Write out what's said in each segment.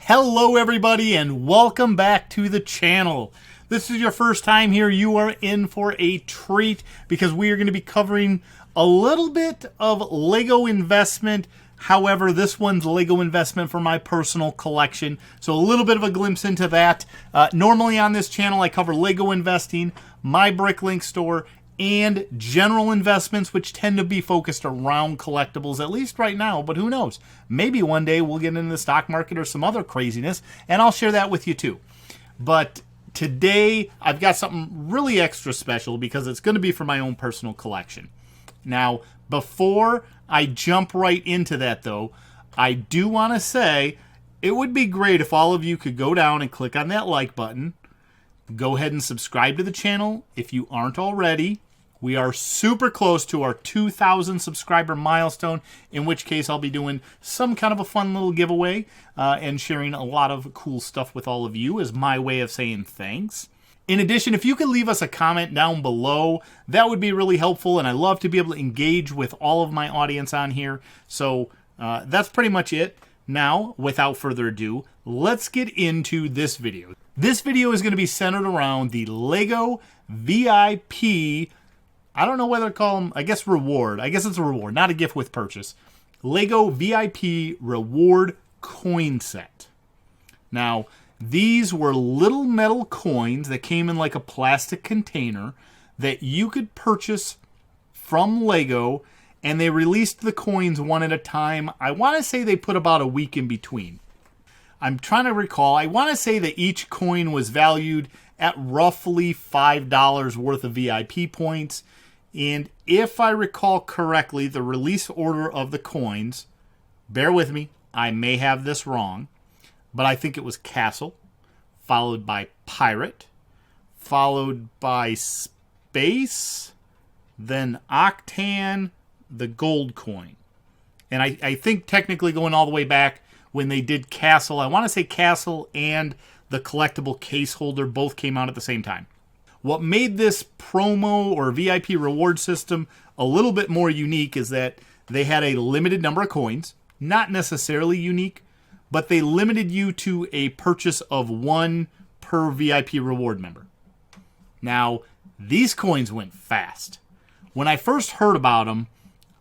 Hello everybody and welcome back to the channel. This is your first time here, you are in for a treat because we are going to be covering a little bit of Lego investment. However, this one's Lego investment for my personal collection, so a little bit of a glimpse into that. Normally on this channel I cover Lego investing, my Bricklink store, and general investments, which tend to be focused around collectibles, at least right now, but who knows? Maybe one day we'll get into the stock market or some other craziness, and I'll share that with you too. But today, I've got something really extra special because it's going to be for my own personal collection. Now, before I jump right into that though, I do want to say it would be great if all of you could go down and click on that like button. Go ahead and subscribe to the channel if you aren't already. We are super close to our 2,000 subscriber milestone, in which case I'll be doing some kind of a fun little giveaway and sharing a lot of cool stuff with all of you as my way of saying thanks. In addition, if you could leave us a comment down below, that would be really helpful, and I love to be able to engage with all of my audience on here. So that's pretty much it. Now, without further ado, let's get into this video. This video is going to be centered around the Lego VIP, I don't know whether to call them, I guess reward. I guess it's a reward, not a gift with purchase. Lego VIP reward coin set. Now, these were little metal coins that came in like a plastic container that you could purchase from Lego, and they released the coins one at a time. I want to say they put about a week in between. I'm trying to recall. I want to say that each coin was valued at roughly $5 worth of VIP points. And if I recall correctly, the release order of the coins, bear with me, I may have this wrong, but I think it was Castle, followed by Pirate, followed by Space, then Octane, the gold coin. And I think technically going all the way back when they did Castle, I want to say Castle and the collectible case holder both came out at the same time. What made this promo or VIP reward system a little bit more unique is that they had a limited number of coins, not necessarily unique, but they limited you to a purchase of one per VIP reward member. Now, these coins went fast. When I first heard about them,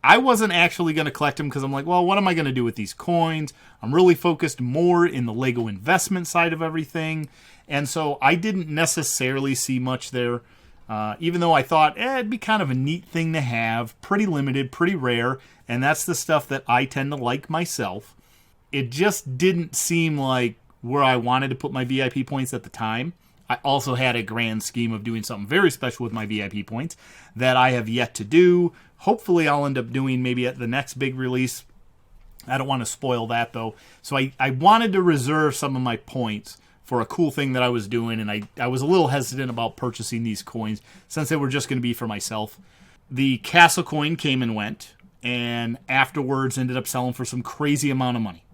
I wasn't actually going to collect them because I'm like, well, what am I going to do with these coins? I'm really focused more in the Lego investment side of everything. And so I didn't necessarily see much there, even though I thought it'd be kind of a neat thing to have, pretty limited, pretty rare, and that's the stuff that I tend to like myself. It just didn't seem like where I wanted to put my VIP points at the time. I also had a grand scheme of doing something very special with my VIP points that I have yet to do. Hopefully I'll end up doing maybe at the next big release. I don't want to spoil that though. So I wanted to reserve some of my points for a cool thing that I was doing, and I was a little hesitant about purchasing these coins since they were just going to be for myself. The Castle coin came and went, and afterwards ended up selling for some crazy amount of money.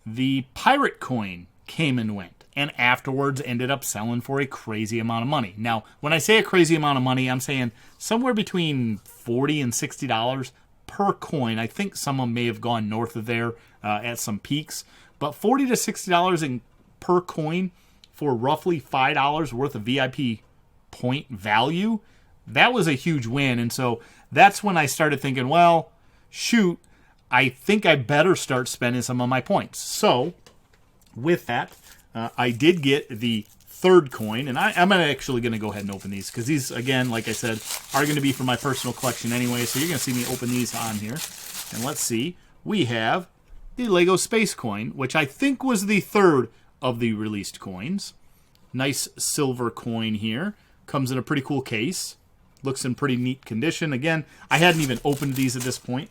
The Pirate coin came and went, and afterwards ended up selling for a crazy amount of money. Now, when I say a crazy amount of money, I'm saying somewhere between $40 and $60 per coin. I think some of them may have gone north of there at some peaks, but $40 to $60 per coin for roughly $5 worth of VIP point value, that was a huge win. And so that's when I started thinking, well, shoot, I think I better start spending some of my points. So with that, I did get the third coin, and I'm actually going to go ahead and open these because these, again, like I said, are going to be for my personal collection anyway, so you're going to see me open these on here. And let's see, we have the Lego Spacecoin, which I think was the third of the released coins. Nice silver coin here. Comes in a pretty cool case. Looks in pretty neat condition. Again, I hadn't even opened these at this point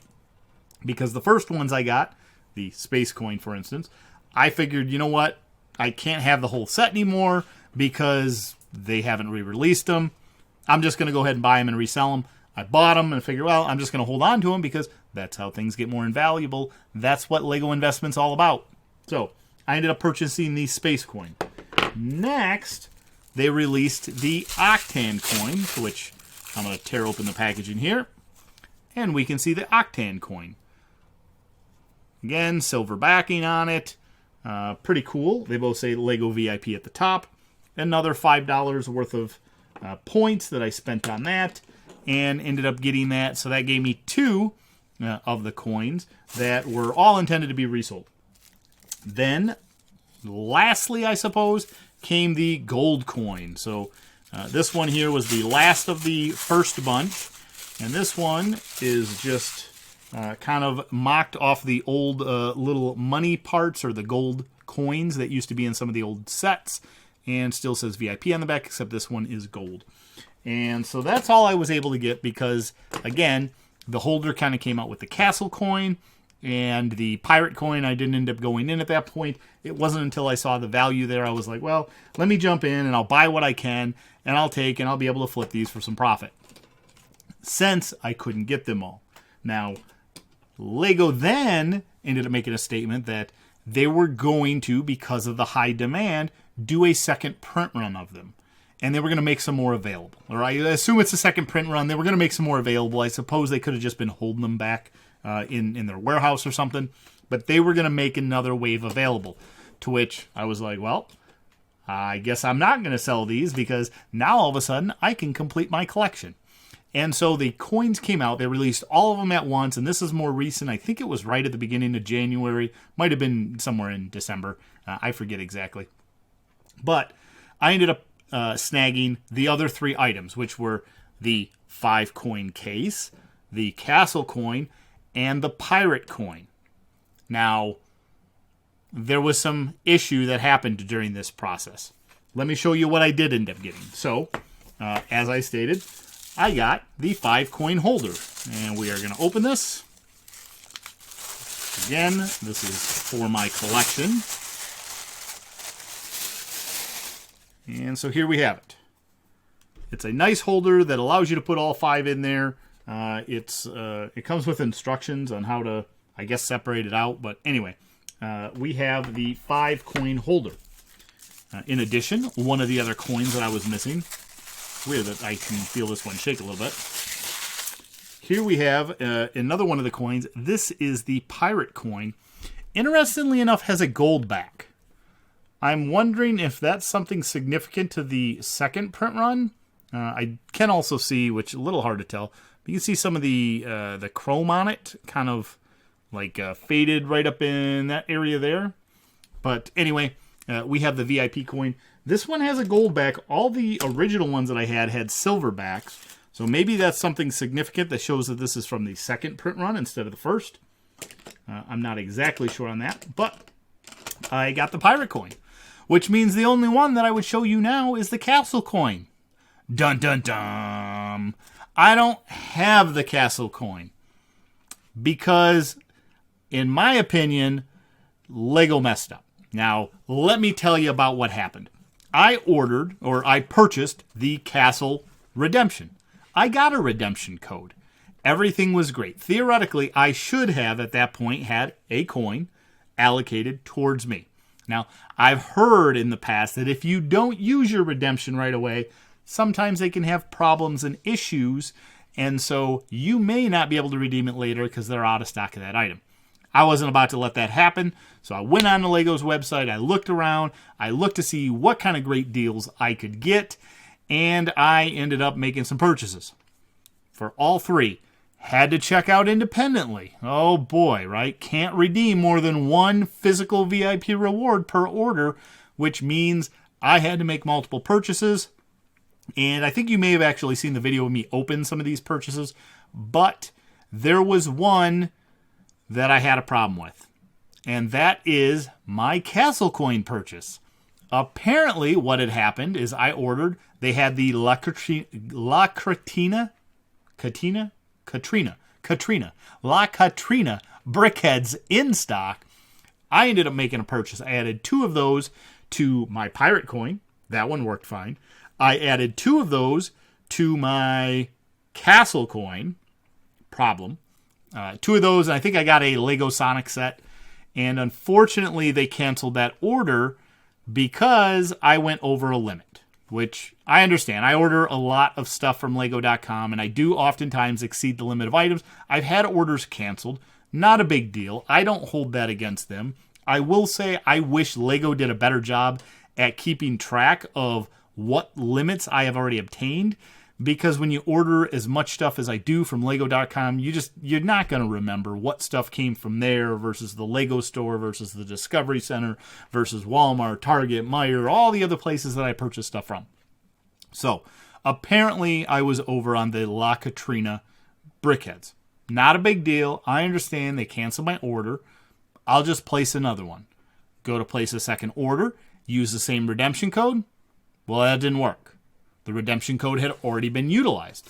because the first ones I got, the Spacecoin for instance, I figured, you know what? I can't have the whole set anymore because they haven't re-released them. I'm just going to go ahead and buy them and resell them. I bought them and figured, well, I'm just going to hold on to them because that's how things get more invaluable. That's what Lego investment's all about. So I ended up purchasing the Spacecoin. Next, they released the Octane Coin, which I'm going to tear open the packaging here. And we can see the Octane Coin. Again, silver backing on it. Pretty cool. They both say Lego VIP at the top. Another $5 worth of points that I spent on that, and ended up getting that. So that gave me 2 of the coins that were all intended to be resold. Then, lastly, I suppose, came the gold coin. So this one here was the last of the first bunch, and this one is just kind of mocked off the old little money parts, or the gold coins that used to be in some of the old sets, and still says VIP on the back, except this one is gold. And so that's all I was able to get because, again, the holder kind of came out with the castle coin, and the pirate coin I didn't end up going in at that point. It wasn't until I saw the value there I was like, well, let me jump in and I'll buy what I can, and I'll take, and I'll be able to flip these for some profit, since I couldn't get them all. Now, Lego then ended up making a statement that they were going to, because of the high demand, do a second print run of them. And they were going to make some more available. Or I assume it's a second print run. They were going to make some more available. I suppose they could have just been holding them back in their warehouse or something. But they were going to make another wave available. To which I was like, well, I guess I'm not going to sell these, because now all of a sudden I can complete my collection. And so the coins came out. They released all of them at once. And this is more recent. I think it was right at the beginning of January. Might have been somewhere in December. I forget exactly. But I ended up snagging the other 3 items, which were the 5-coin case, the castle coin, and the pirate coin. Now, there was some issue that happened during this process. Let me show you what I did end up getting. So, as I stated, I got the 5-coin holder. And we are going to open this. Again, this is for my collection. And so here we have it. It's a nice holder that allows you to put all 5 in there. It comes with instructions on how to, I guess, separate it out. But anyway, we have the 5-coin holder. In addition, one of the other coins that I was missing. It's weird that I can feel this one shake a little bit. Here we have another one of the coins. This is the pirate coin. Interestingly enough, has a gold back. I'm wondering if that's something significant to the second print run. I can also see, which is a little hard to tell, but you can see some of the chrome on it, kind of like faded right up in that area there. But anyway, we have the VIP coin. This one has a gold back. All the original ones that I had silver backs. So maybe that's something significant that shows that this is from the second print run instead of the first. I'm not exactly sure on that, but I got the pirate coin, which means the only one that I would show you now is the castle coin. Dun dun dun. I don't have the castle coin because, in my opinion, Lego messed up. Now, let me tell you about what happened. I purchased the castle redemption. I got a redemption code. Everything was great. Theoretically, I should have, at that point, had a coin allocated towards me. Now, I've heard in the past that if you don't use your redemption right away, sometimes they can have problems and issues, and so you may not be able to redeem it later because they're out of stock of that item. I wasn't about to let that happen, so I went on to Lego's website, I looked around, I looked to see what kind of great deals I could get, and I ended up making some purchases. For all 3. Had to check out independently. Oh boy, right? Can't redeem more than 1 physical VIP reward per order, which means I had to make multiple purchases. And I think you may have actually seen the video of me open some of these purchases, but there was one that I had a problem with. And that is my castle coin purchase. Apparently what had happened is they had the Katrina brickheads in stock. I ended up making a purchase. I added 2 of those to my pirate coin. That one worked fine. I added 2 of those to my castle coin. Problem. 2 of those, and I think I got a Lego Sonic set. And unfortunately, they canceled that order because I went over a limit, which I understand. I order a lot of stuff from Lego.com, and I do oftentimes exceed the limit of items. I've had orders canceled. Not a big deal. I don't hold that against them. I will say I wish Lego did a better job at keeping track of what limits I have already obtained, because when you order as much stuff as I do from Lego.com, you're not going to remember what stuff came from there versus the Lego store versus the Discovery Center versus Walmart, Target, Meijer, all the other places that I purchase stuff from. So apparently I was over on the La Katrina brickheads. Not a big deal. I understand they canceled my order. I'll just place another one. Go to place a second order, use the same redemption code. Well, that didn't work. The redemption code had already been utilized.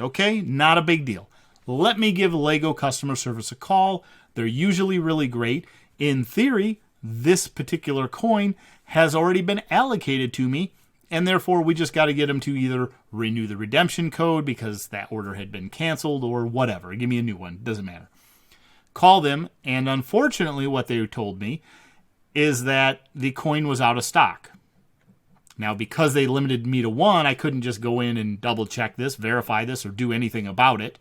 Okay, not a big deal. Let me give Lego customer service a call. They're usually really great. In theory, this particular coin has already been allocated to me, and therefore we just got to get them to either renew the redemption code because that order had been canceled or whatever. Give me a new one. Doesn't matter. Call them, and unfortunately what they told me is that the coin was out of stock. Now, because they limited me to one, I couldn't just go in and double check this, verify this, or do anything about it.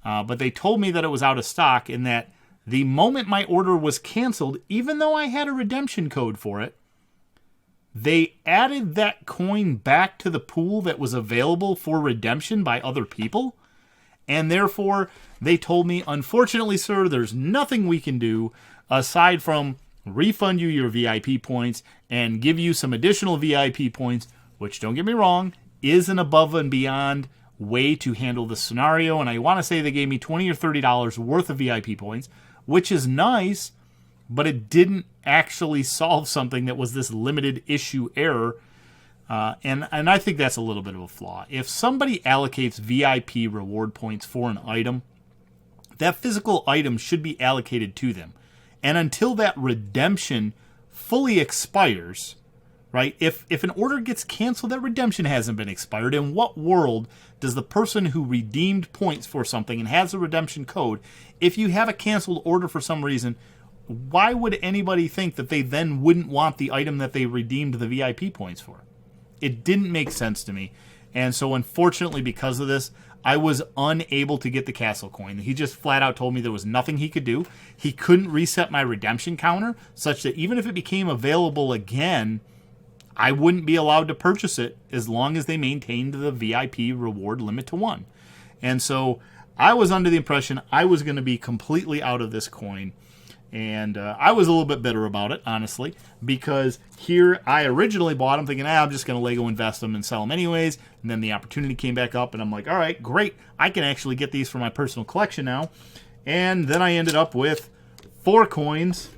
But they told me that it was out of stock and that the moment my order was canceled, even though I had a redemption code for it, they added that coin back to the pool that was available for redemption by other people. And therefore, they told me, unfortunately, sir, there's nothing we can do aside from refund you your VIP points and give you some additional VIP points, which, don't get me wrong, is an above and beyond way to handle the scenario. And I want to say they gave me $20 or $30 worth of VIP points, which is nice, but it didn't actually solve something that was this limited issue error. And I think that's a little bit of a flaw. If somebody allocates VIP reward points for an item, that physical item should be allocated to them. And until that redemption fully expires, right? If an order gets canceled, that redemption hasn't been expired. In what world does the person who redeemed points for something and has a redemption code, if you have a canceled order for some reason, why would anybody think that they then wouldn't want the item that they redeemed the VIP points for? It didn't make sense to me. And so unfortunately, because of this, I was unable to get the castle coin. He just flat out told me there was nothing he could do. He couldn't reset my redemption counter such that even if it became available again, I wouldn't be allowed to purchase it as long as they maintained the VIP reward limit to 1. And so I was under the impression I was going to be completely out of this coin. And I was a little bit bitter about it, honestly, because here I originally bought them thinking, I'm just going to Lego invest them and sell them anyways. And then the opportunity came back up, and I'm like, all right, great. I can actually get these for my personal collection now. And then I ended up with 4 coins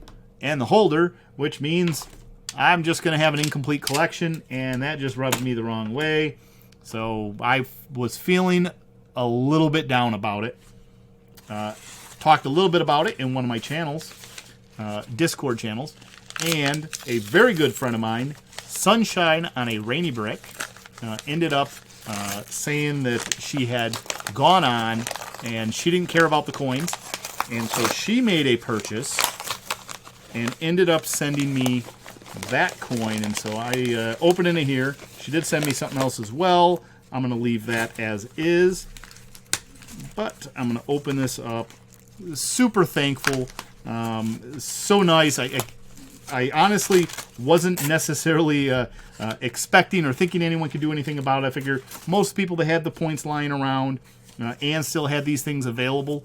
and the holder, which means I'm just going to have an incomplete collection, and that just rubbed me the wrong way. So I was feeling a little bit down about it. Talked a little bit about it in one of my channels. Discord channels, and a very good friend of mine, Sunshine on a Rainy Brick, ended up saying that she had gone on and she didn't care about the coins, and so she made a purchase and ended up sending me that coin. And so I opened it here. She did send me something else as well. I'm going to leave that as is, but I'm going to open this up. Super thankful. So nice. I honestly wasn't necessarily expecting or thinking anyone could do anything about it. I figure most people that had the points lying around and still had these things available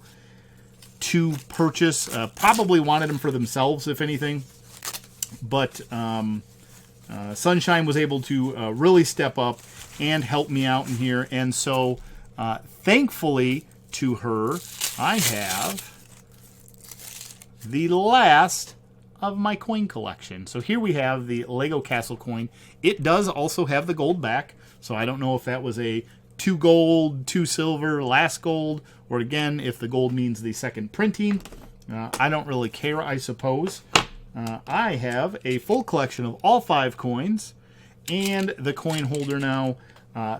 to purchase probably wanted them for themselves, if anything. But Sunshine was able to really step up and help me out in here. And so thankfully to her, I have the last of my coin collection. So here we have the Lego Castle coin. It does also have the gold back, so I don't know if that was a 2 gold, 2 silver, last gold, or again, if the gold means the second printing. I don't really care, I suppose. I have a full collection of all 5 coins and the coin holder now.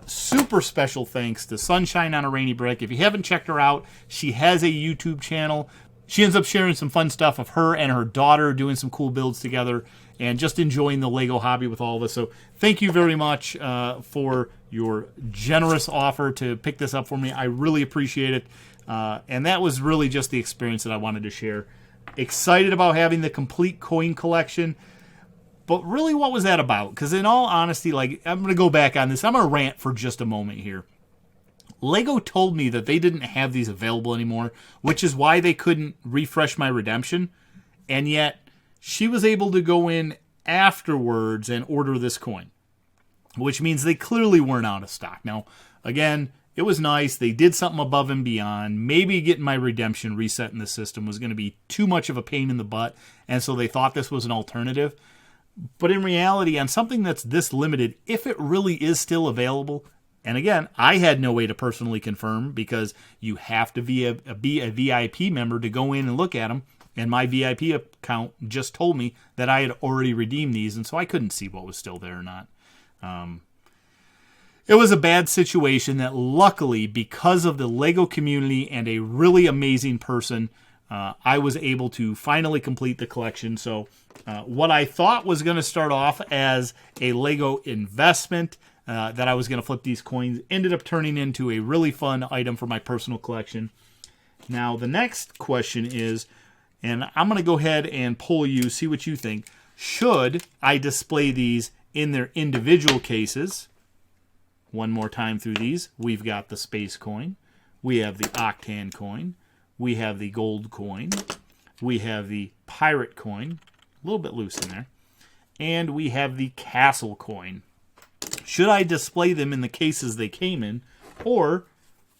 Super special thanks to Sunshine on a Rainy Brick. If you haven't checked her out, she has a YouTube channel. She ends up sharing some fun stuff of her and her daughter doing some cool builds together and just enjoying the Lego hobby with all of us. So thank you very much for your generous offer to pick this up for me. I really appreciate it. And that was really just the experience that I wanted to share. excited about having the complete coin collection. But really, what was that about? Because in all honesty, like, I'm going to go back on this. I'm going to rant for just a moment here. Lego told me that they didn't have these available anymore, which is why they couldn't refresh my redemption. And yet, she was able to go in afterwards and order this coin, which means they clearly weren't out of stock. Now, again, it was nice. They did something above and beyond. Maybe getting my redemption reset in the system was going to be too much of a pain in the butt, and so they thought this was an alternative. But in reality, on something that's this limited, if it really is still available, and again, I had no way to personally confirm because you have to be a VIP member to go in and look at them, and my VIP account just told me that I had already redeemed these, and so I couldn't see what was still there or not. It was a bad situation that luckily, because of the Lego community and a really amazing person, I was able to finally complete the collection. So what I thought was going to start off as a Lego investment, that I was going to flip these coins, ended up turning into a really fun item for my personal collection. Now, the next question is, and I'm going to go ahead and poll you, see what you think. Should I display these in their individual cases? One more time through these. We've got the Spacecoin. We have the Octane Coin. We have the Gold Coin. We have the Pirate Coin. A little bit loose in there. And we have the Castle Coin. Should I display them in the cases they came in? Or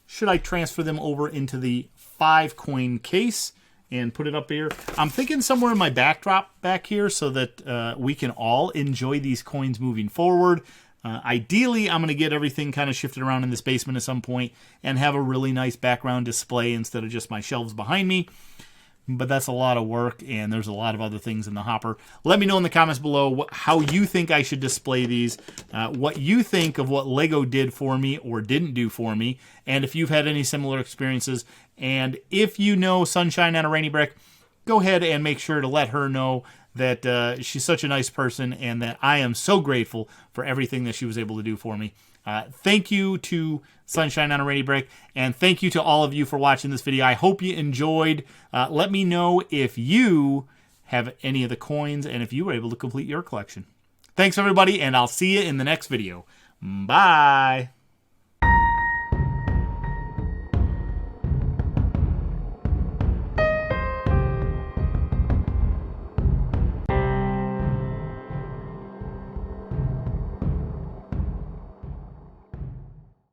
should I transfer them over into the 5-coin case and put it up here? I'm thinking somewhere in my backdrop back here so that we can all enjoy these coins moving forward. Ideally, I'm going to get everything kind of shifted around in this basement at some point and have a really nice background display instead of just my shelves behind me. But that's a lot of work, and there's a lot of other things in the hopper. Let me know in the comments below how you think I should display these, what you think of what Lego did for me or didn't do for me, and if you've had any similar experiences. And if you know Sunshine on a Rainy Brick, go ahead and make sure to let her know that she's such a nice person and that I am so grateful for everything that she was able to do for me. Thank you to Sunshine on a Rainy Brick, and thank you to all of you for watching this video. I hope you enjoyed. Let me know if you have any of the coins and if you were able to complete your collection. Thanks, everybody, and I'll see you in the next video. Bye.